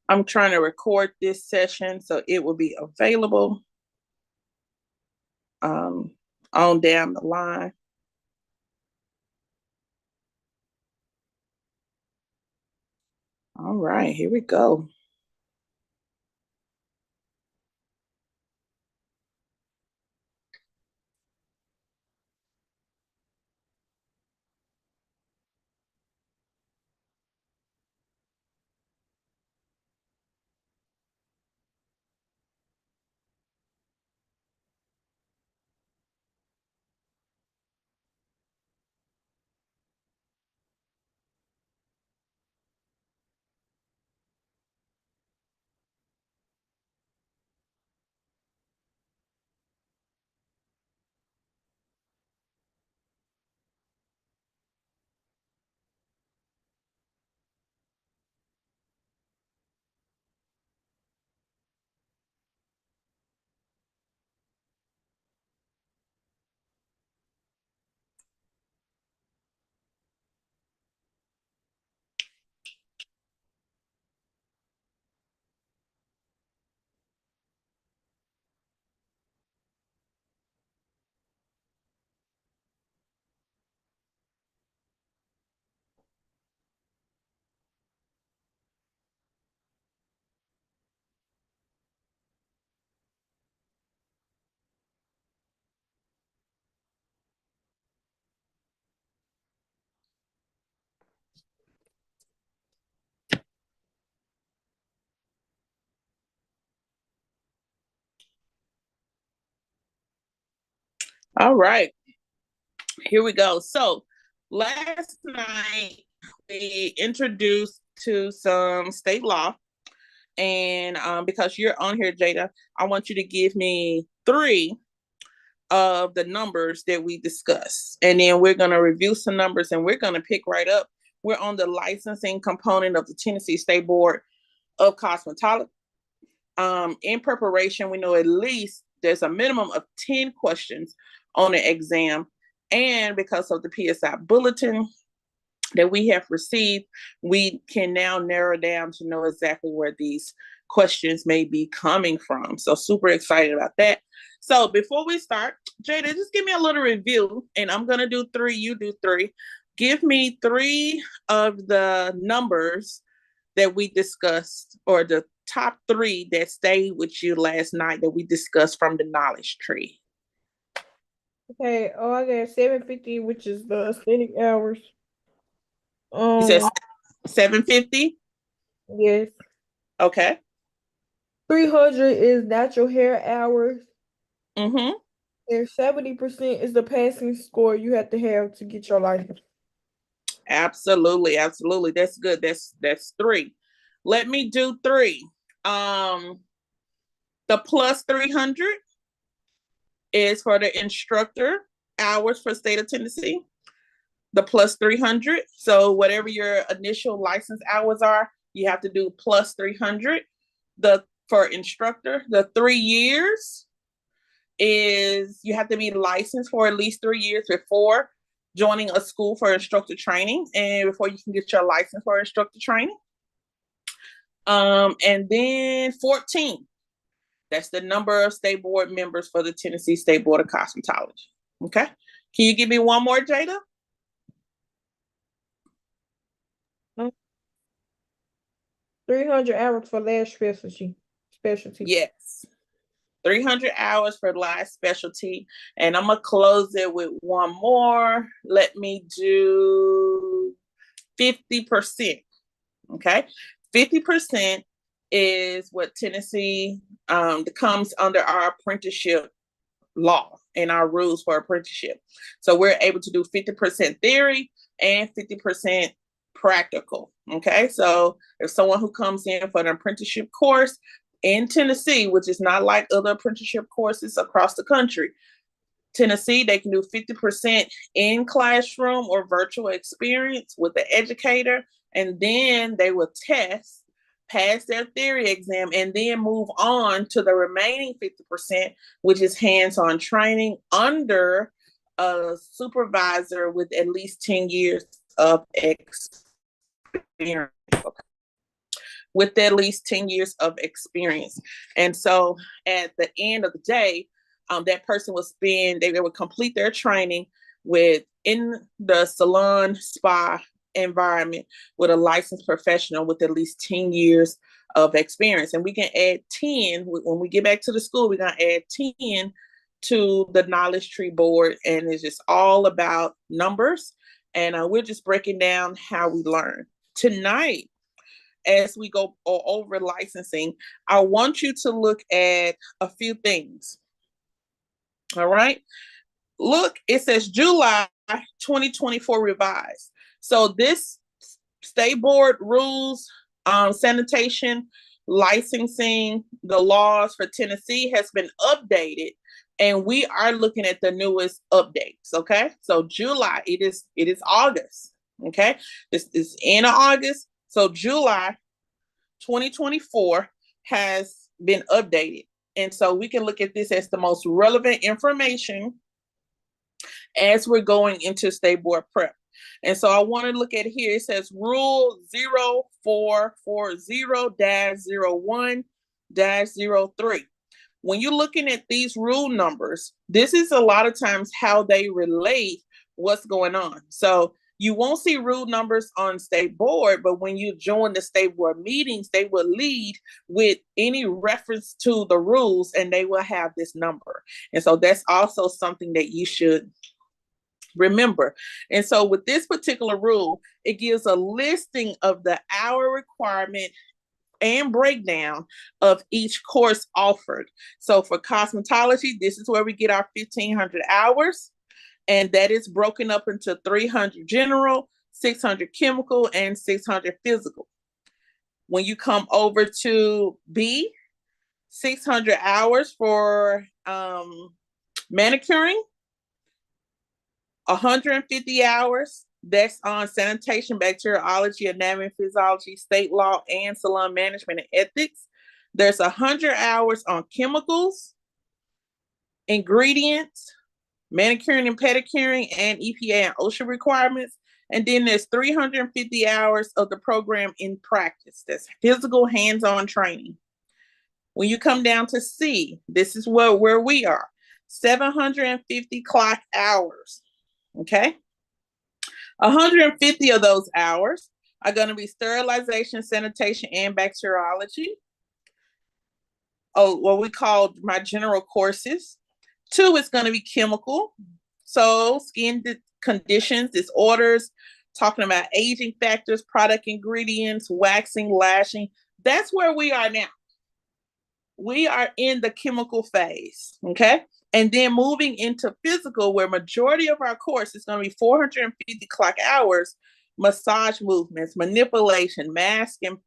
I'm trying to record this session so it will be available on down the line. All right, here we go. All right, here we go. So last night we introduced to some state law. And because you're on here, Jada, I want you to give me three of the numbers that we discussed. And then we're going to review some numbers and we're going to pick right up. We're on the licensing component of the Tennessee State Board of Cosmetology. In preparation, we know at least there's a minimum of 10 questions on the exam. And because of the PSI bulletin that we have received, we can now narrow down to know exactly where these questions may be coming from. So super excited about that. So before we start, Jada, just give me a little review, and I'm going to do three, you do three. Give me three of the numbers that we discussed, or the top three that stayed with you last night that we discussed from the knowledge tree. Okay, I got 750, which is the aesthetic hours. You said Um, 750? yes. Okay. 300 is natural hair hours, Mm-hmm. and 70% is the passing score you have to have to get your license. Absolutely, absolutely. That's good. That's three. Let me do three. Um, the plus 300 is for the instructor hours for state of Tennessee. The plus 300. So whatever your initial license hours are, you have to do plus 300. The for instructor, the 3 years is you have to be licensed for at least 3 years before joining a school for instructor training and before you can get your license for instructor training. And then 14, that's the number of state board members for the Tennessee State Board of Cosmetology. Okay. Can you give me one more, Jada? 300 hours for lash specialty. Yes. 300 hours for live specialty. And I'm going to close it with one more. Let me do 50%. Okay. 50% is what Tennessee comes under our apprenticeship law and our rules for apprenticeship. So we're able to do 50% theory and 50% practical. Okay. So if someone who comes in for an apprenticeship course in Tennessee, which is not like other apprenticeship courses across the country, Tennessee, they can do 50% in classroom or virtual experience with the educator, and then they will test, pass their theory exam, and then move on to the remaining 50%, which is hands-on training under a supervisor with at least 10 years of experience. with at least 10 years of experience. And so at the end of the day, that person will spend, they would complete their training in the salon spa environment with a licensed professional with at least 10 years of experience. And we can add 10, when we get back to the school, we're going to add 10 to the knowledge tree board. And it's just all about numbers. And we're just breaking down how we learn. Tonight, as we go over licensing, I want you to look at a few things. All right. Look, it says July 2024 revised. So this state board rules, sanitation, licensing, the laws for Tennessee has been updated, and we are looking at the newest updates. Okay, so July, it is August. Okay, this is end of August, so July 2024 has been updated, and so we can look at this as the most relevant information as we're going into state board prep. And so I want to look at here. It says Rule 0440-01-03. When you're looking at these rule numbers, this is a lot of times how they relate what's going on. So you won't see rule numbers on state board, but when you join the state board meetings, they will lead with any reference to the rules, and they will have this number. And so that's also something that you should remember. And so with this particular rule, it gives a listing of the hour requirement and breakdown of each course offered. So for cosmetology, this is where we get our 1,500 hours, and that is broken up into 300 general, 600 chemical, and 600 physical. When you come over to B, 600 hours for manicuring, 150 hours, that's on sanitation, bacteriology, anatomy, physiology, state law, and salon management and ethics. There's 100 hours on chemicals, ingredients, manicuring and pedicuring, and EPA and OSHA requirements. And then there's 350 hours of the program in practice. That's physical hands-on training. When you come down to C, this is where we are, 750 clock hours. Okay, 150 of those hours are going to be sterilization, sanitation, and bacteriology. Oh, what we call my general courses. 2 is going to be chemical. So skin conditions, disorders, talking about aging factors, product ingredients, waxing, lashing. That's where we are now. We are in the chemical phase, okay? And then moving into physical, where majority of our course is going to be 450 clock hours, massage movements, manipulation, mask and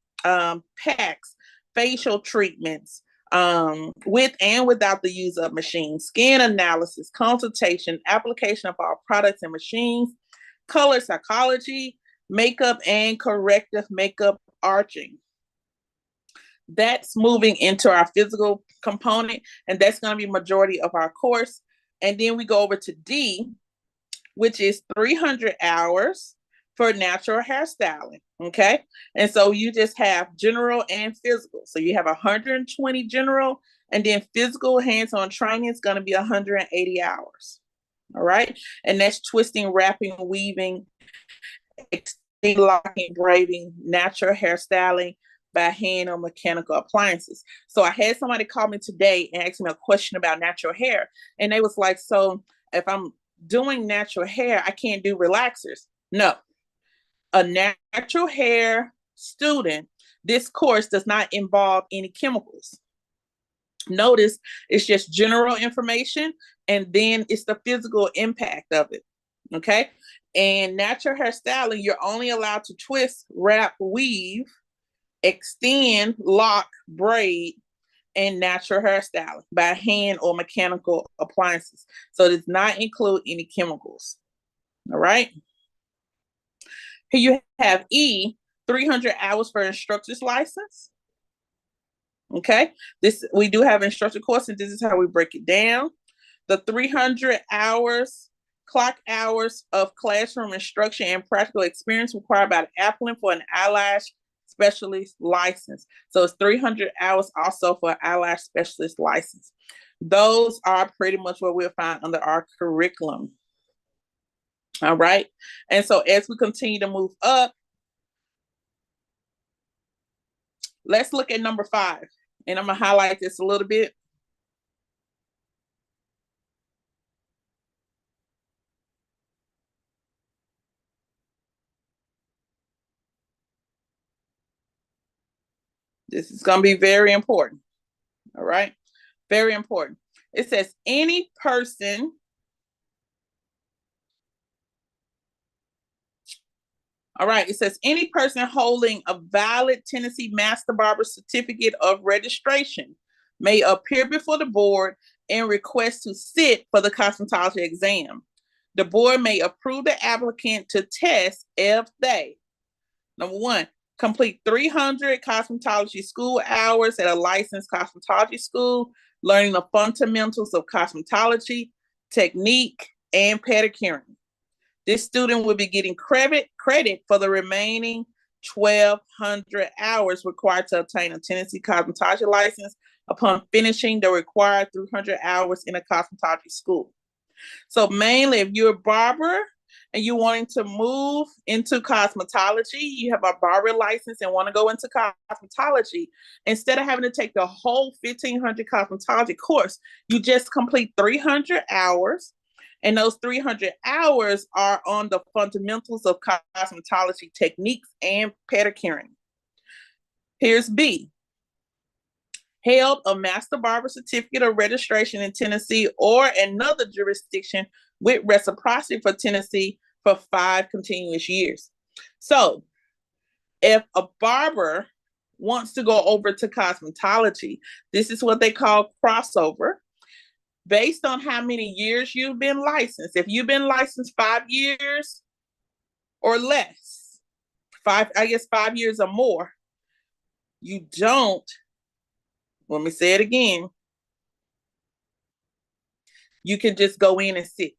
packs, facial treatments, with and without the use of machines, skin analysis, consultation, application of our products and machines, color psychology, makeup and corrective makeup arching. That's moving into our physical component, and that's going to be majority of our course. And then we go over to D, which is 300 hours for natural hairstyling, okay? And so you just have general and physical. So you have 120 general, and then physical hands-on training is going to be 180 hours, all right? And that's twisting, wrapping, weaving, locking, braiding, natural hairstyling by hand or mechanical appliances. So I had somebody call me today and ask me a question about natural hair. And they was like, so if I'm doing natural hair, I can't do relaxers. No, a natural hair student, this course does not involve any chemicals. Notice it's just general information, and then it's the physical impact of it, okay? And natural hair styling, you're only allowed to twist, wrap, weave, extend, lock, braid, and natural hairstyling by hand or mechanical appliances. So it does not include any chemicals. All right. Here you have E, 300 hours for instructor's license. Okay. We do have instructor course, and this is how we break it down. The 300 hours, clock hours of classroom instruction and practical experience required by the applicant for an eyelash specialist license. So it's 300 hours also for eyelash specialist license. Those are pretty much what we'll find under our curriculum. All right. And so as we continue to move up, let's look at number 5. And I'm going to highlight this a little bit. This is going to be very important. All right. Very important. It says any person All right, it says any person holding a valid Tennessee Master Barber Certificate of Registration may appear before the board and request to sit for the cosmetology exam. The board may approve the applicant to test if they, number 1, complete 300 cosmetology school hours at a licensed cosmetology school, learning the fundamentals of cosmetology, technique, and pedicuring. This student will be getting credit for the remaining 1,200 hours required to obtain a Tennessee cosmetology license upon finishing the required 300 hours in a cosmetology school. So mainly, if you're a barber and you're wanting to move into cosmetology, you have a barber license and want to go into cosmetology, instead of having to take the whole 1,500 cosmetology course, you just complete 300 hours. And those 300 hours are on the fundamentals of cosmetology techniques and pedicuring. Here's B. Held a Master Barber Certificate of Registration in Tennessee or another jurisdiction with reciprocity for Tennessee for 5 continuous years. So if a barber wants to go over to cosmetology, this is what they call crossover. Based on how many years you've been licensed. If you've been licensed 5 years or less, 5 years or more, you don't, let me say it again, you can just go in and sit.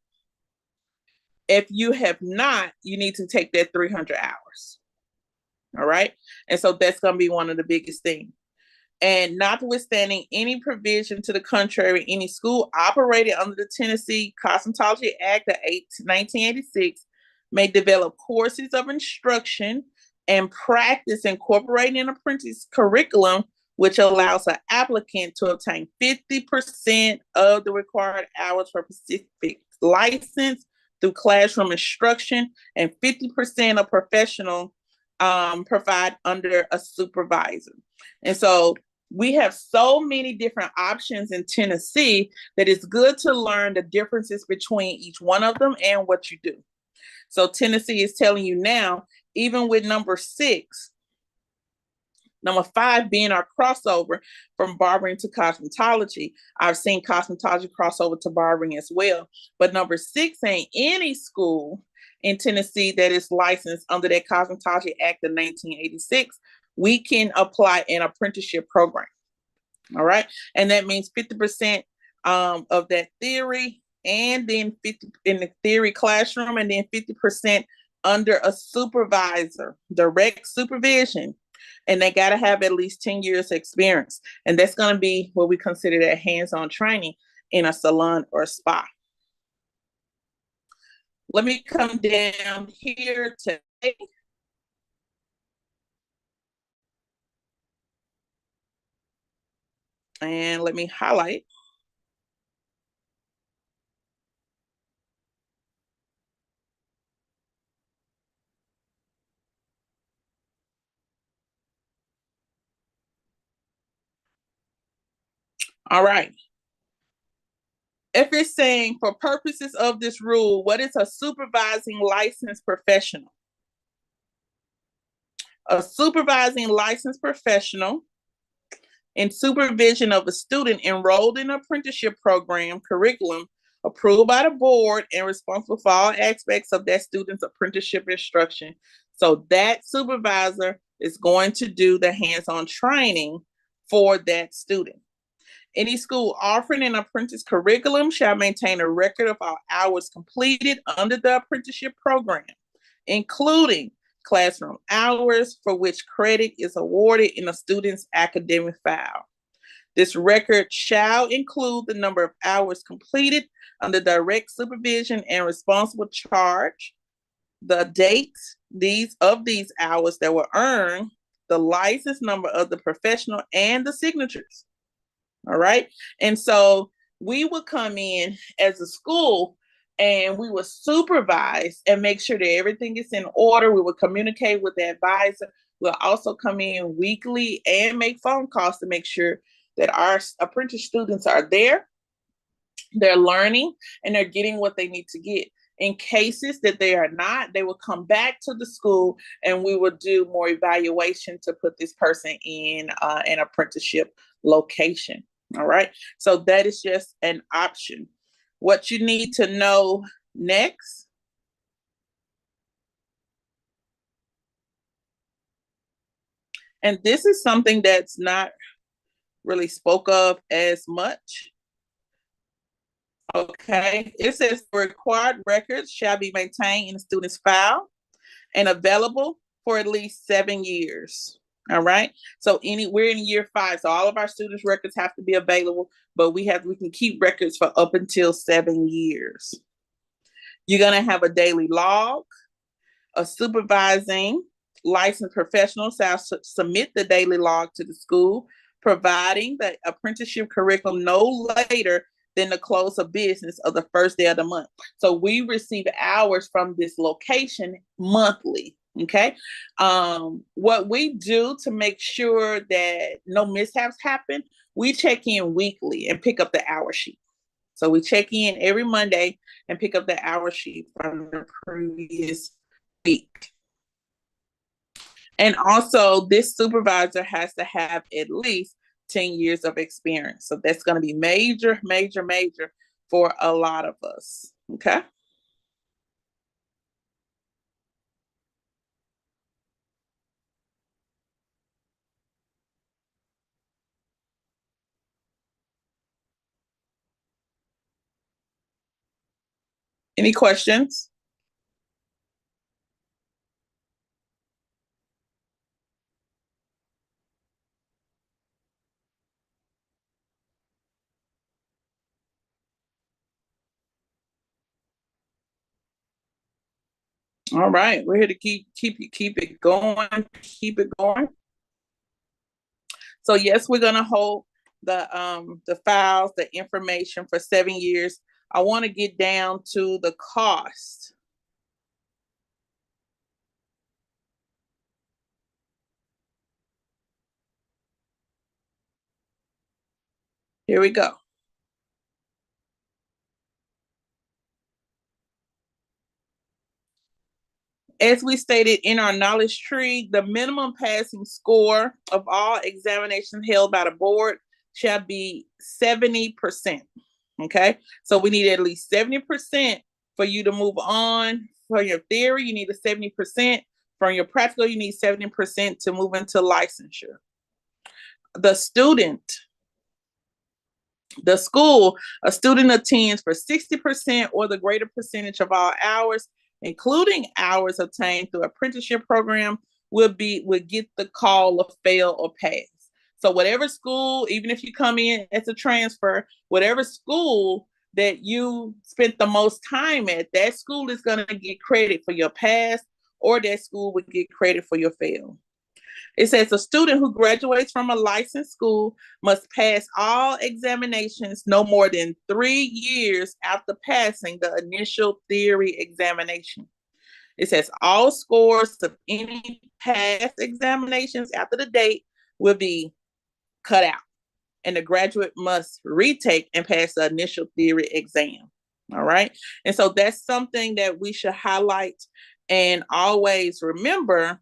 If you have not, you need to take that 300 hours. All right. And so that's going to be one of the biggest things. And notwithstanding any provision to the contrary, any school operated under the Tennessee Cosmetology Act of 1986 may develop courses of instruction and practice incorporating an apprentice curriculum, which allows an applicant to obtain 50% of the required hours for a specific license through classroom instruction and 50% of professional provide under a supervisor. And so we have so many different options in Tennessee that it's good to learn the differences between each one of them and what you do. So Tennessee is telling you now, even with number 6, number 5 being our crossover from barbering to cosmetology. I've seen cosmetology crossover to barbering as well. But number 6 ain't any school in Tennessee that is licensed under that Cosmetology Act of 1986. We can apply an apprenticeship program. All right. And that means 50% of that theory, and then 50 in the theory classroom, and then 50% under a supervisor, direct supervision. And they got to have at least 10 years experience. And that's going to be what we consider that hands-on training in a salon or spa. Let me come down here today. And let me highlight. All right. If it's saying for purposes of this rule, what is a supervising licensed professional? A supervising licensed professional in supervision of a student enrolled in an apprenticeship program curriculum approved by the board and responsible for all aspects of that student's apprenticeship instruction. So that supervisor is going to do the hands-on training for that student. Any school offering an apprentice curriculum shall maintain a record of all hours completed under the apprenticeship program, including classroom hours for which credit is awarded in a student's academic file. This record shall include the number of hours completed under direct supervision and responsible charge, the dates of these hours that were earned, the license number of the professional, and the signatures. All right. And so we would come in as a school and we would supervise and make sure that everything is in order. We would communicate with the advisor. We'll also come in weekly and make phone calls to make sure that our apprentice students are there, they're learning, and they're getting what they need to get. In cases that they are not, they will come back to the school and we will do more evaluation to put this person in an apprenticeship location. All right. So that is just an option. What you need to know next. And this is something that's not really spoke of as much. Okay. It says required records shall be maintained in the student's file and available for at least 7 years. All right. So we're in year 5. So all of our students' records have to be available, but we can keep records for up until 7 years. You're going to have a daily log. A supervising licensed professional shall submit the daily log to the school, providing the apprenticeship curriculum no later than the close of business of the first day of the month. So we receive hours from this location monthly. Okay. What we do to make sure that no mishaps happen, we check in weekly and pick up the hour sheet. So we check in every Monday and pick up the hour sheet from the previous week. And also, this supervisor has to have at least 10 years of experience. So that's going to be major, major, major for a lot of us. Okay. Any questions? All right, we're here to keep it going, keep it going. So yes, we're gonna hold the files, the information for 7 years. I want to get down to the cost. Here we go. As we stated in our knowledge tree, the minimum passing score of all examinations held by the board shall be 70%. Okay, so we need at least 70% for you to move on. For your theory, you need a 70%. From your practical, you need 70% to move into licensure. The school, a student attends for 60% or the greater percentage of all hours, including hours obtained through apprenticeship program, would get the call of fail or pass. So whatever school, even if you come in as a transfer, whatever school that you spent the most time at, that school is going to get credit for your pass, or that school would get credit for your fail. It says a student who graduates from a licensed school must pass all examinations no more than 3 years after passing the initial theory examination. It says all scores of any past examinations after the date will be cut out, and the graduate must retake and pass the initial theory exam. All right. And so that's something that we should highlight and always remember,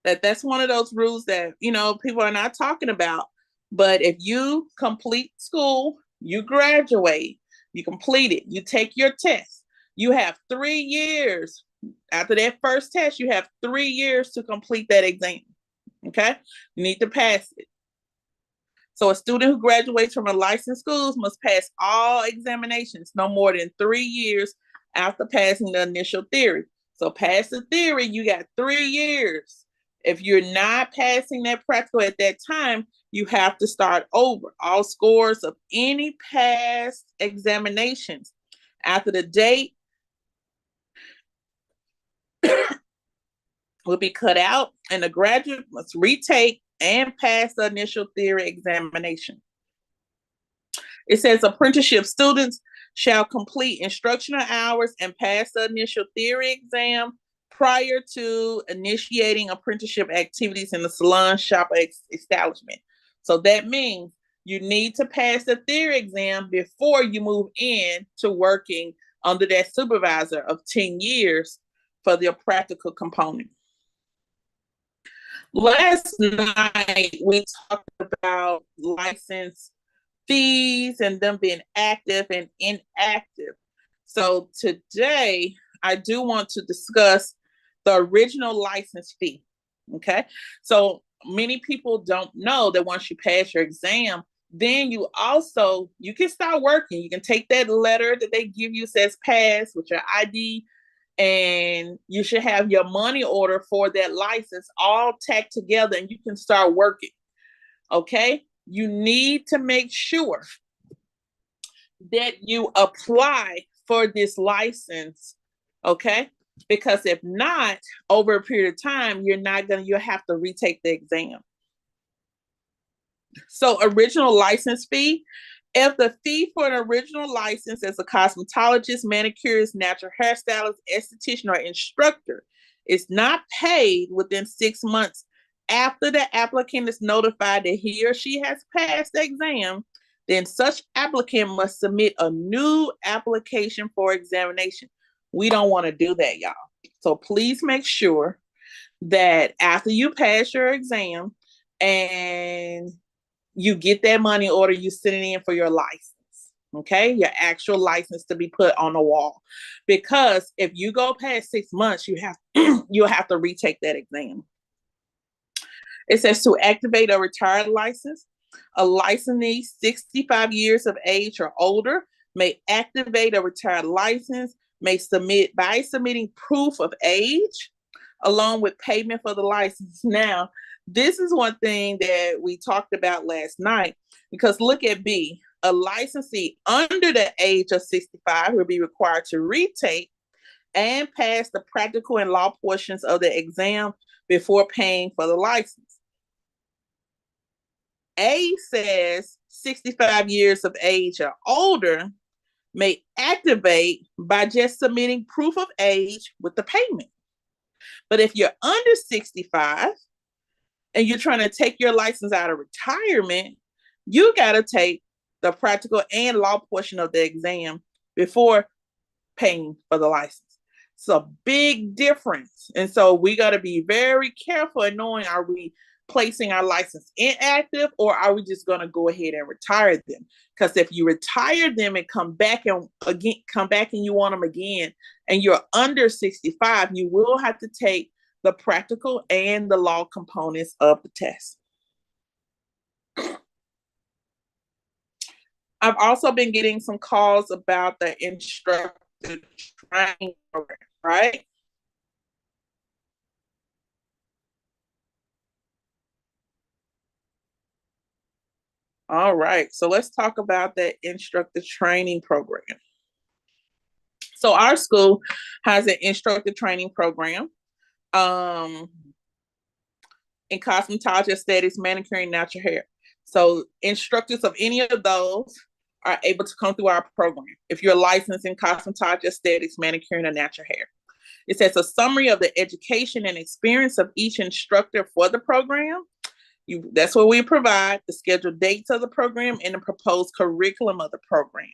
that's one of those rules that, people are not talking about. But if you complete school, you graduate, you complete it, you take your test, you have 3 years. After that first test, you have 3 years to complete that exam. Okay. You need to pass it. So a student who graduates from a licensed schools must pass all examinations no more than 3 years after passing the initial theory. So pass the theory, you got 3 years. If you're not passing that practical at that time, you have to start over. All scores of any past examinations after the date will be cut out, and the graduate must retake and pass the initial theory examination. It says apprenticeship students shall complete instructional hours and pass the initial theory exam prior to initiating apprenticeship activities in the salon, shop, establishment. So that means you need to pass the theory exam before you move in to working under that supervisor of 10 years for the practical component. Last night, we talked about license fees and them being active and inactive. So today, I do want to discuss the original license fee. Okay. So many people don't know that once you pass your exam, then you can start working. You can take that letter that they give you says pass with your ID, and you should have your money order for that license all tacked together, and you can start working. Okay. You need to make sure that you apply for this license. Okay. Because if not, over a period of time, you'll have to retake the exam. So original license fee. If the fee for an original license as a cosmetologist, manicurist, natural hairstylist, esthetician, or instructor is not paid within 6 months after the applicant is notified that he or she has passed the exam, then such applicant must submit a new application for examination. We don't want to do that, y'all. So please make sure that after you pass your exam and you get that money order, you send it in for your license. Okay, your actual license to be put on the wall. Because if you go past 6 months, you'll have to retake that exam. It says to activate a retired license, a licensee 65 years of age or older may activate a retired license, may submitting proof of age along with payment for the license. Now, this is one thing that we talked about last night, because look at B. A licensee under the age of 65 will be required to retake and pass the practical and law portions of the exam before paying for the license. A says 65 years of age or older may activate by just submitting proof of age with the payment. But if you're under 65 and you're trying to take your license out of retirement, you got to take the practical and law portion of the exam before paying for the license. It's a big difference. And so we got to be very careful in knowing, are we placing our license inactive, or are we just going to go ahead and retire them? Because if you retire them and come back and you want them again, and you're under 65, you will have to take the practical and the law components of the test. I've also been getting some calls about the instructor training program, right? All right, so let's talk about that instructor training program. So our school has an instructor training program in cosmetology, aesthetics, manicuring, natural hair. So instructors of any of those are able to come through our program if you're licensed in cosmetology, aesthetics, manicuring, or natural hair. It says a summary of the education and experience of each instructor for the program. That's what we provide, the scheduled dates of the program and the proposed curriculum of the program.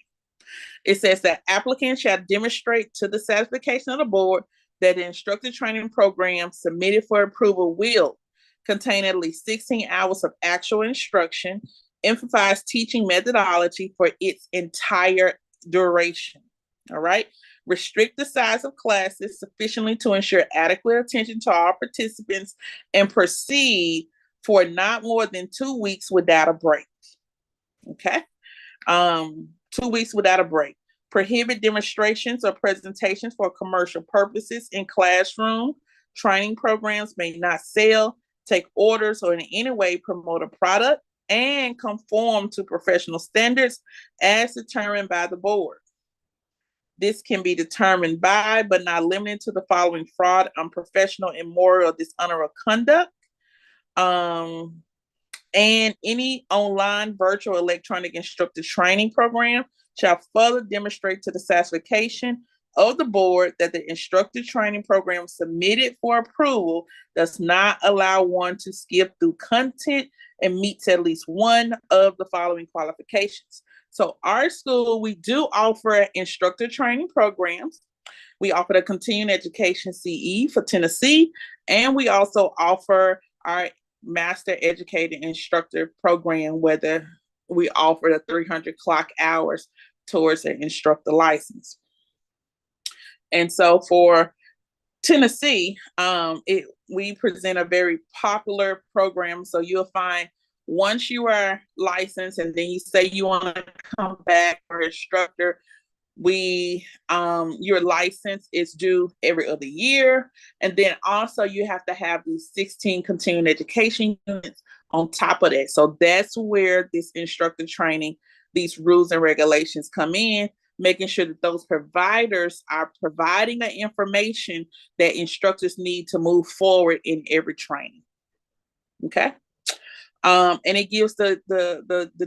It says that applicants shall demonstrate to the satisfaction of the board that the instructor training program submitted for approval will contain at least 16 hours of actual instruction, emphasize teaching methodology for its entire duration. All right. Restrict the size of classes sufficiently to ensure adequate attention to all participants, and proceed for not more than 2 weeks without a break. Okay. 2 weeks without a break. Prohibit demonstrations or presentations for commercial purposes in classroom. Training programs may not sell, take orders, or in any way promote a product, and conform to professional standards as determined by the board. This can be determined by, but not limited to, the following: fraud, unprofessional, immoral, or dishonorable conduct, and any online, virtual, electronic instructor training program shall further demonstrate to the satisfaction of the board that the instructor training program submitted for approval does not allow one to skip through content and meets at least one of the following qualifications. So our school, we do offer instructor training programs. We offer the continuing education CE for Tennessee, and we also offer our master educated instructor program, whether we offer the 300 clock hours towards an instructor license. And so for Tennessee, we present a very popular program. So you'll find once you are licensed and then you say you want to come back for instructor, your license is due every other year, and then also you have to have these 16 continuing education units on top of that. So that's where this instructor training, these rules and regulations come in, making sure that those providers are providing the information that instructors need to move forward in every training. Okay. And it gives the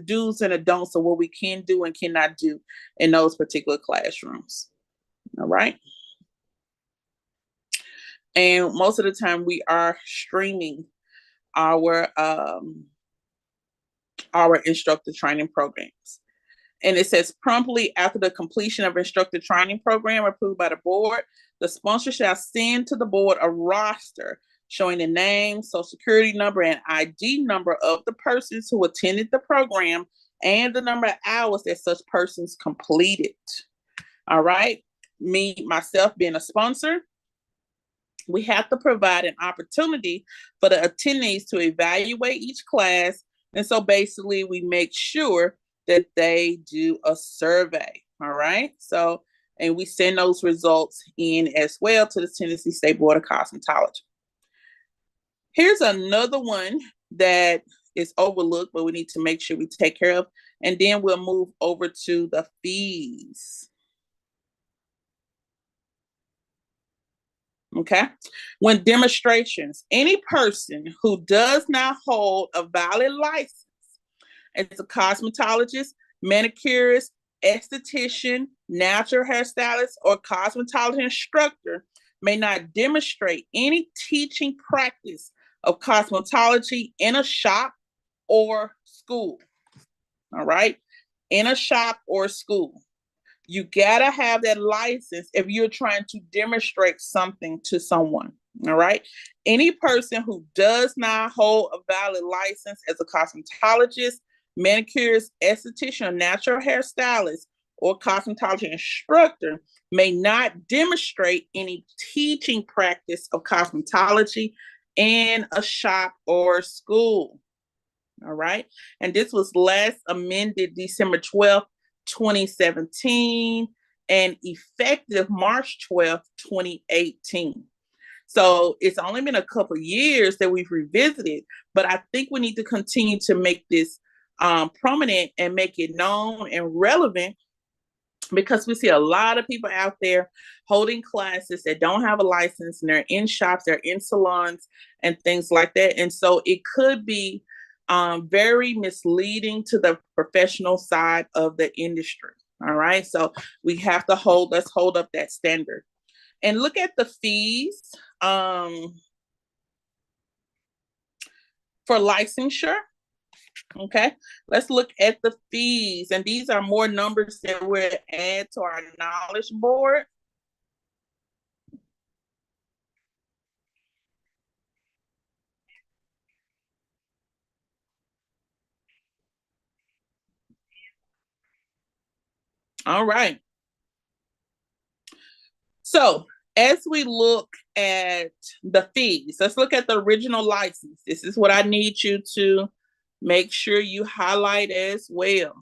do's and the don'ts of what we can do and cannot do in those particular classrooms. All right. And most of the time we are streaming our instructor training programs. And it says, promptly after the completion of instructor training program approved by the board, the sponsor shall send to the board a roster showing the name, social security number, and ID number of the persons who attended the program and the number of hours that such persons completed. All right. Me, myself being a sponsor, we have to provide an opportunity for the attendees to evaluate each class. And so basically we make sure that they do a survey. All right. So, and we send those results in as well to the Tennessee State Board of Cosmetology. Here's another one that is overlooked, but we need to make sure we take care of. And then we'll move over to the fees. Okay. When demonstrations, any person who does not hold a valid license as a cosmetologist, manicurist, esthetician, natural hairstylist, or cosmetology instructor may not demonstrate any teaching practice of cosmetology in a shop or school. All right. In a shop or school. You gotta have that license if you're trying to demonstrate something to someone. All right. Any person who does not hold a valid license as a cosmetologist, manicurist, esthetician, or natural hairstylist, or cosmetology instructor may not demonstrate any teaching practice of cosmetology in a shop or school. All right. And this was last amended December 12th, 2017, and effective March 12th, 2018. So it's only been a couple of years that we've revisited, but I think we need to continue to make this prominent and make it known and relevant, because we see a lot of people out there holding classes that don't have a license, and they're in shops, they're in salons and things like that. And so it could be very misleading to the professional side of the industry. All right. So let's hold up that standard and look at the fees for licensure. Okay, let's look at the fees. And these are more numbers that we'll add to our knowledge board. All right. So as we look at the fees, let's look at the original license. This is what I need you to make sure you highlight as well.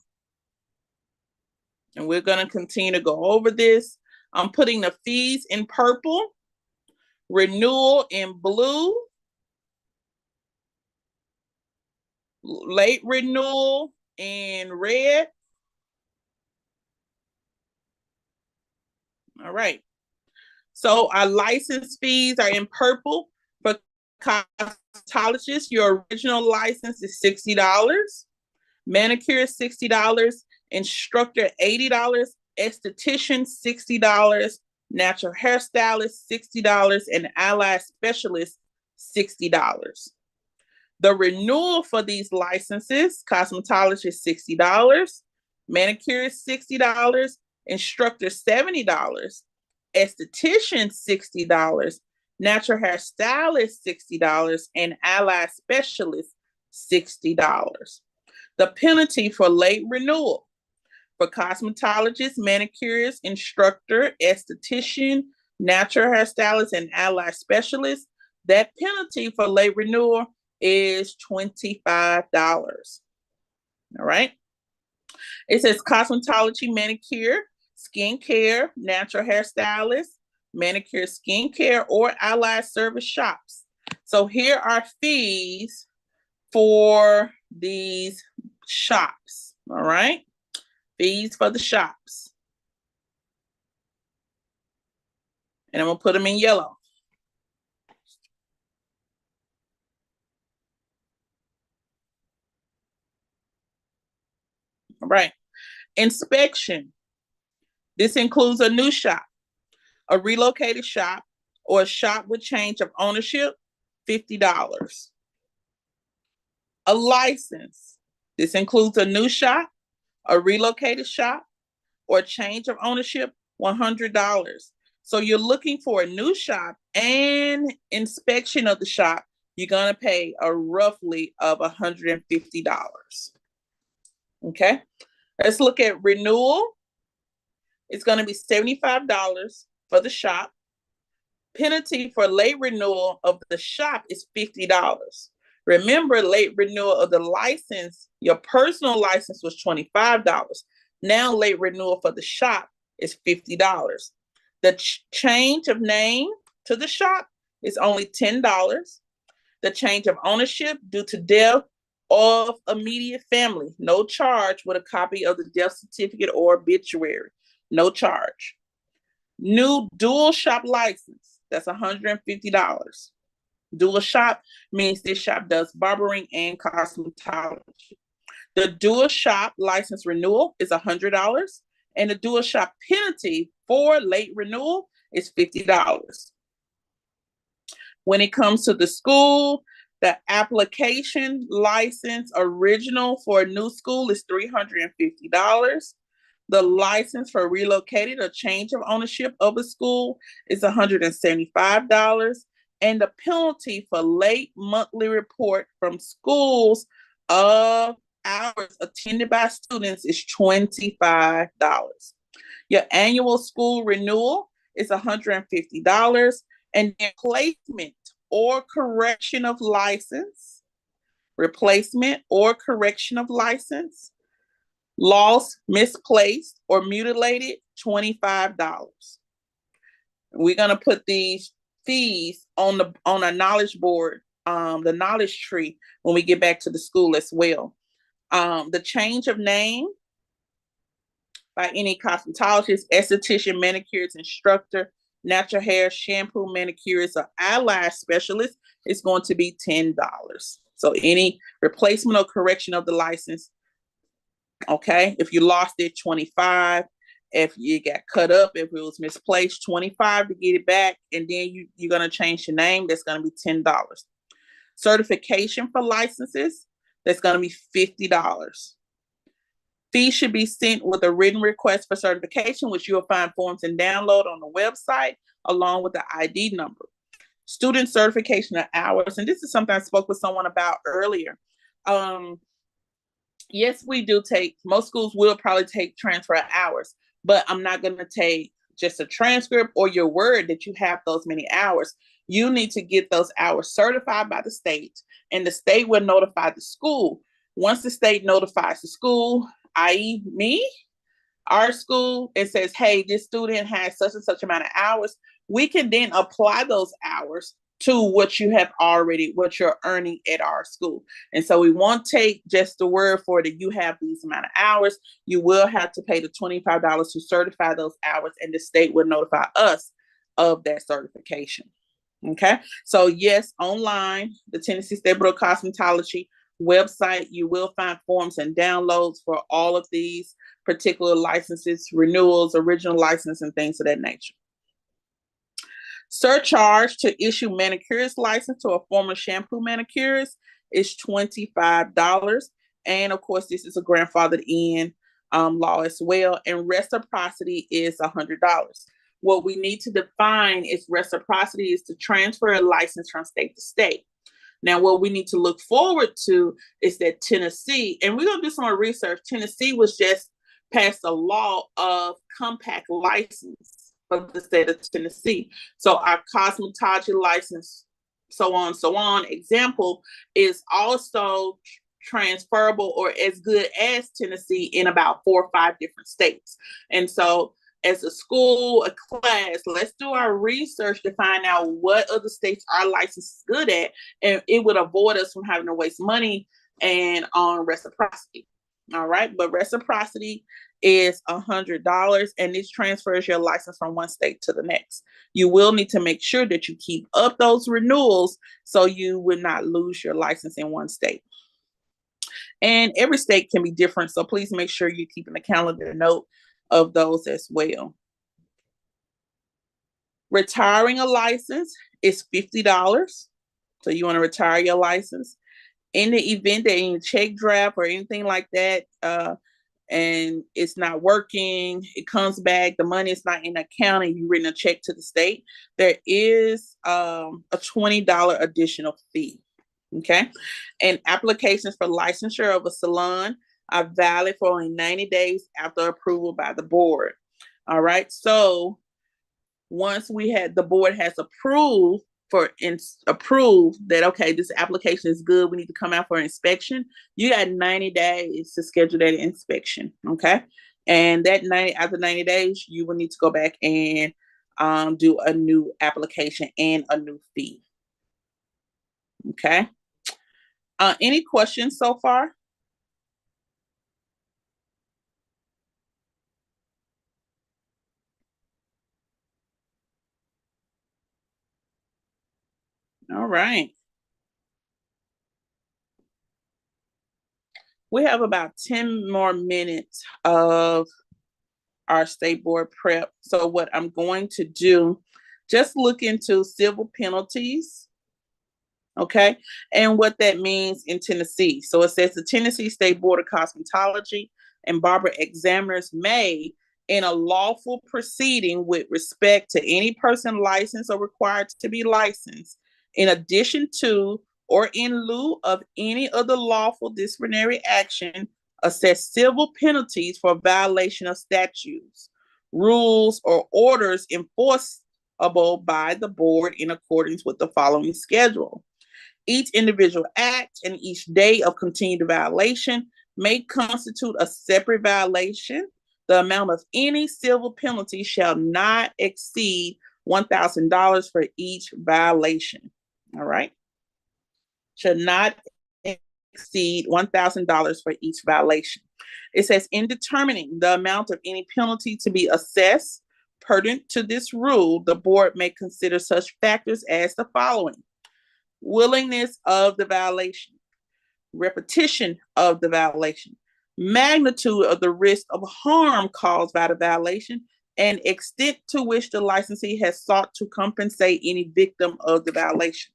And we're going to continue to go over this. I'm putting the fees in purple, renewal in blue, late renewal in red. All right. So our license fees are in purple. For cosmetologists, your original license is $60. Manicure is $60. Instructor, $80. Esthetician, $60. Natural hairstylist, $60. And allied specialist, $60. The renewal for these licenses, cosmetologist, $60. Manicure is $60. Instructor, $70. Esthetician, $60. Natural hairstylist, $60. And allied specialist, $60. The penalty for late renewal for cosmetologist, manicurist, instructor, esthetician, natural hairstylist, and allied specialist, that penalty for late renewal is $25. All right. It says cosmetology, manicure, skincare, natural hairstylist, manicure, skincare, or allied service shops. So here are fees for these shops. All right. Fees for the shops. And I'm going to put them in yellow. All right. Inspection. This includes a new shop, a relocated shop, or a shop with change of ownership, $50. A license. This includes a new shop, a relocated shop, or change of ownership, $100. So you're looking for a new shop and inspection of the shop, you're going to pay a roughly of $150. Okay. Let's look at renewal. It's going to be $75 for the shop. Penalty for late renewal of the shop is $50. Remember, late renewal of the license, your personal license was $25. Now late renewal for the shop is $50. The change of name to the shop is only $10. The change of ownership due to death of immediate family, no charge with a copy of the death certificate or obituary, no charge. New dual shop license, that's $150. Dual shop means this shop does barbering and cosmetology. The dual shop license renewal is $100, and the dual shop penalty for late renewal is $50. When it comes to the school, the application license original for a new school is $350. The license for relocated or change of ownership of a school is $175. And the penalty for late monthly report from schools of hours attended by students is $25. Your annual school renewal is $150. And replacement or correction of license, replacement or correction of license, lost, misplaced, or mutilated, $25. We're gonna put these fees on a knowledge board, the knowledge tree, when we get back to the school as well. The change of name by any cosmetologist, esthetician, manicurist, instructor, natural hair, shampoo, manicurist, or allied specialist is going to be $10. So any replacement or correction of the license, okay, if you lost it, $25. If you got cut up, if it was misplaced, $25 to get it back, and then you're going to change your name, that's going to be $10. Certification for licenses, that's going to be $50. Fees should be sent with a written request for certification, which you'll find forms and download on the website, along with the ID number. Student certification of hours, and this is something I spoke with someone about earlier. Yes, we do take, most schools will probably take transfer hours, but I'm not going to take just a transcript or your word that you have those many hours. You need to get those hours certified by the state, and the state will notify the school. Once the state notifies the school, i.e. me, our school, it says, hey, this student has such and such amount of hours. We can then apply those hours to what what you're earning at our school. And so we won't take just the word for it that you have these amount of hours. You will have to pay the $25 to certify those hours, and the state will notify us of that certification. Okay, so yes, online, the Tennessee State Board of Cosmetology website, you will find forms and downloads for all of these particular licenses, renewals, original license, and things of that nature. Surcharge to issue manicurist license to a former shampoo manicurist is $25. And of course, this is a grandfathered in law as well. And reciprocity is $100. What we need to define is reciprocity is to transfer a license from state to state. Now, what we need to look forward to is that Tennessee, and we're going to do some more research, Tennessee was just passed a law of compact license for the state of Tennessee. So our cosmetology license, so on, example, is also transferable or as good as Tennessee in about 4 or 5 different states. And so as a school, a class, let's do our research to find out what other states our license is good at, and it would avoid us from having to waste money and on reciprocity. All right, but reciprocity is $100, and this transfers your license from one state to the next. You will need to make sure that you keep up those renewals so you would not lose your license in one state. And every state can be different, so please make sure you're keeping a calendar note of those as well. Retiring a license is $50. So you want to retire your license. In the event that any check draft or anything like that, and it's not working, it comes back, the money is not in the account, and you've written a check to the state, there is a $20 additional fee. Okay. And applications for licensure of a salon are valid for only 90 days after approval by the board. All right. So once the board has approved that, okay, this application is good, we need to come out for inspection, you got 90 days to schedule that inspection. Okay. And after 90 days, you will need to go back and do a new application and a new fee. Okay. Any questions so far? All right. We have about 10 more minutes of our state board prep. So what I'm going to do, just look into civil penalties, okay, and what that means in Tennessee. So it says the Tennessee State Board of Cosmetology and Barber Examiners may, in a lawful proceeding with respect to any person licensed or required to be licensed, in addition to or in lieu of any other lawful disciplinary action, assess civil penalties for violation of statutes, rules, or orders enforceable by the board in accordance with the following schedule. Each individual act and each day of continued violation may constitute a separate violation. The amount of any civil penalty shall not exceed $1,000 for each violation. All right. Should not exceed $1,000 for each violation. It says, in determining the amount of any penalty to be assessed pertinent to this rule, the board may consider such factors as the following: willingness of the violation, repetition of the violation, magnitude of the risk of harm caused by the violation, and extent to which the licensee has sought to compensate any victim of the violation.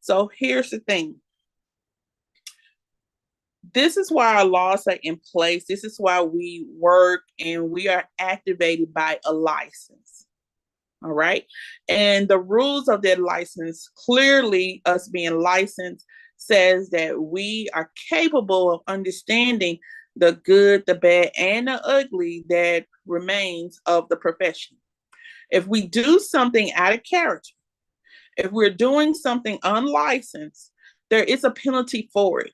So here's the thing. This is why our laws are in place. This is why we work and we are activated by a license. All right. And the rules of that license, clearly, us being licensed, says that we are capable of understanding the good, the bad, and the ugly that remains of the profession. If we do something out of character, if we're doing something unlicensed, there is a penalty for it.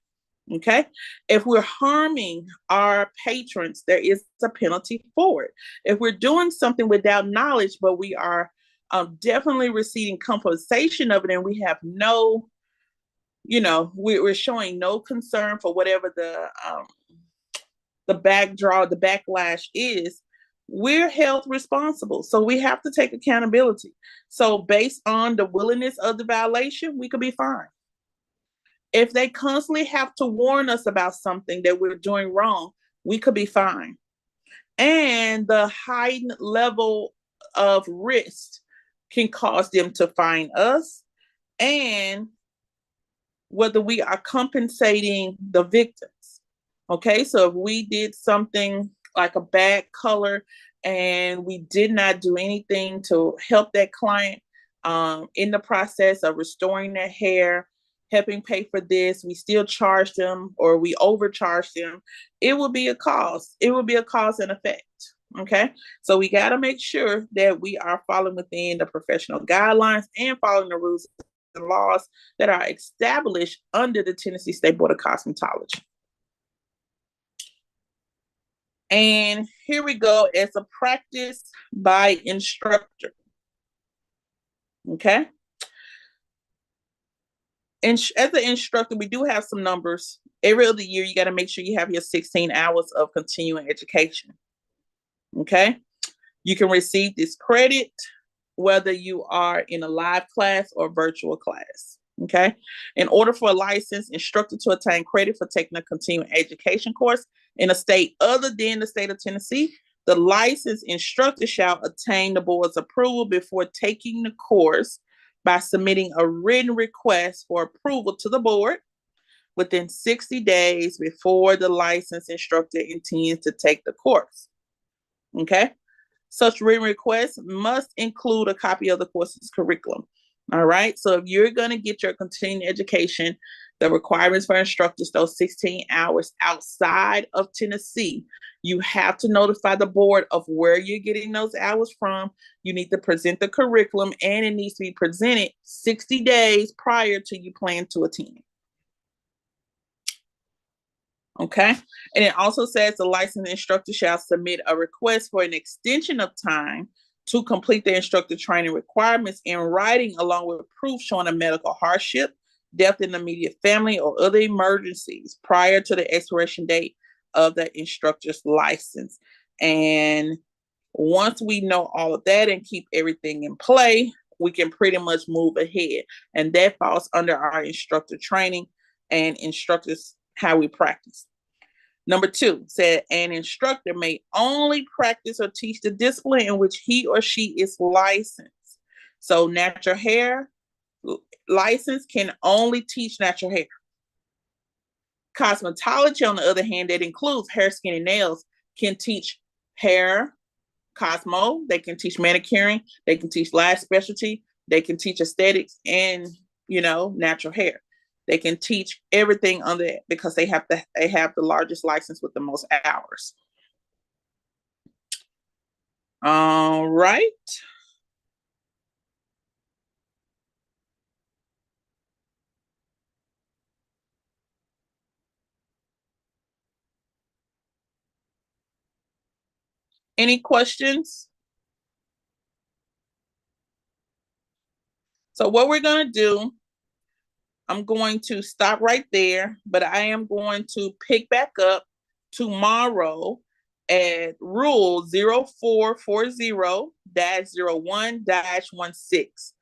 Okay. If we're harming our patrons, there is a penalty for it. If we're doing something without knowledge, but we are definitely receiving compensation of it, and we have no, we're showing no concern for whatever the backlash is, we're held responsible. So we have to take accountability. So based on the willingness of the violation, we could be fined. If they constantly have to warn us about something that we're doing wrong, we could be fined. And the heightened level of risk can cause them to fine us, and whether we are compensating the victims. Okay, so if we did something like a bad color and we did not do anything to help that client in the process of restoring their hair, helping pay for this, we still charge them or we overcharge them, it will be a cause. It will be a cause and effect. Okay, so we got to make sure that we are following within the professional guidelines and following the rules and laws that are established under the Tennessee State Board of Cosmetology. And here we go as a practice by instructor. Okay. And as an instructor, we do have some numbers. Every other year, you got to make sure you have your 16 hours of continuing education. Okay. You can receive this credit whether you are in a live class or virtual class. Okay. In order for a licensed instructor to attain credit for taking a continuing education course in a state other than the state of Tennessee, the licensed instructor shall obtain the board's approval before taking the course by submitting a written request for approval to the board within 60 days before the licensed instructor intends to take the course. Okay. Such written requests must include a copy of the course's curriculum. All right. So if you're going to get your continuing education, the requirements for instructors, those 16 hours outside of Tennessee, you have to notify the board of where you're getting those hours from. You need to present the curriculum, and it needs to be presented 60 days prior to you plan to attend. Okay. And it also says the licensed instructor shall submit a request for an extension of time to complete the instructor training requirements in writing, along with proof showing a medical hardship, death in the immediate family, or other emergencies prior to the expiration date of the instructor's license. And once we know all of that and keep everything in play, we can pretty much move ahead. And that falls under our instructor training and instructors, how we practice. Number 2 said an instructor may only practice or teach the discipline in which he or she is licensed. So natural hair license can only teach natural hair. Cosmetology, on the other hand, that includes hair, skin, and nails, can teach hair, Cosmo, they can teach manicuring, they can teach lash specialty, they can teach aesthetics, and natural hair. They can teach everything under it because they have the largest license with the most hours. All right. Any questions? So what we're going to do, I'm going to stop right there, but I am going to pick back up tomorrow at rule 0440-01-16.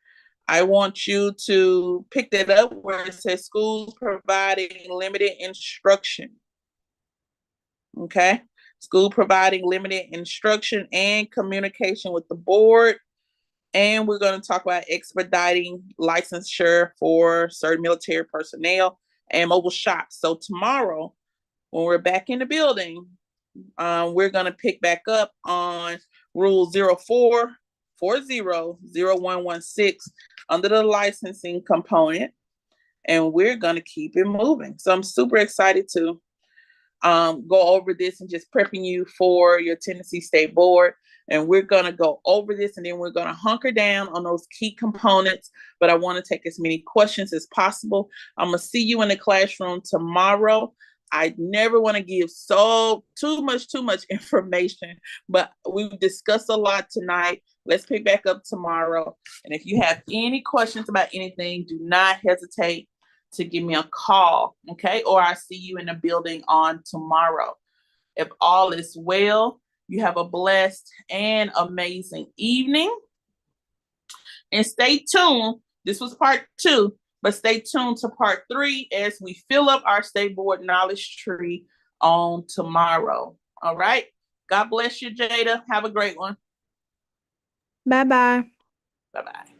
I want you to pick that up where it says schools providing limited instruction. Okay. School providing limited instruction and communication with the board. And we're going to talk about expediting licensure for certain military personnel and mobile shops. So tomorrow, when we're back in the building, we're going to pick back up on rule 0440-01-16 under the licensing component, and we're going to keep it moving. So I'm super excited to go over this and just prepping you for your Tennessee State Board. and we're going to go over this, and then we're going to hunker down on those key components. But I want to take as many questions as possible. I'm going to see you in the classroom tomorrow. I never want to give too much information, but we've discussed a lot tonight. Let's pick back up tomorrow. And if you have any questions about anything, do not hesitate to give me a call, okay? Or I see you in the building on tomorrow. If all is well, you have a blessed and amazing evening. And stay tuned. This was part 2, but stay tuned to part 3 as we fill up our State Board knowledge tree on tomorrow. All right. God bless you, Jada. Have a great one. Bye-bye. Bye-bye.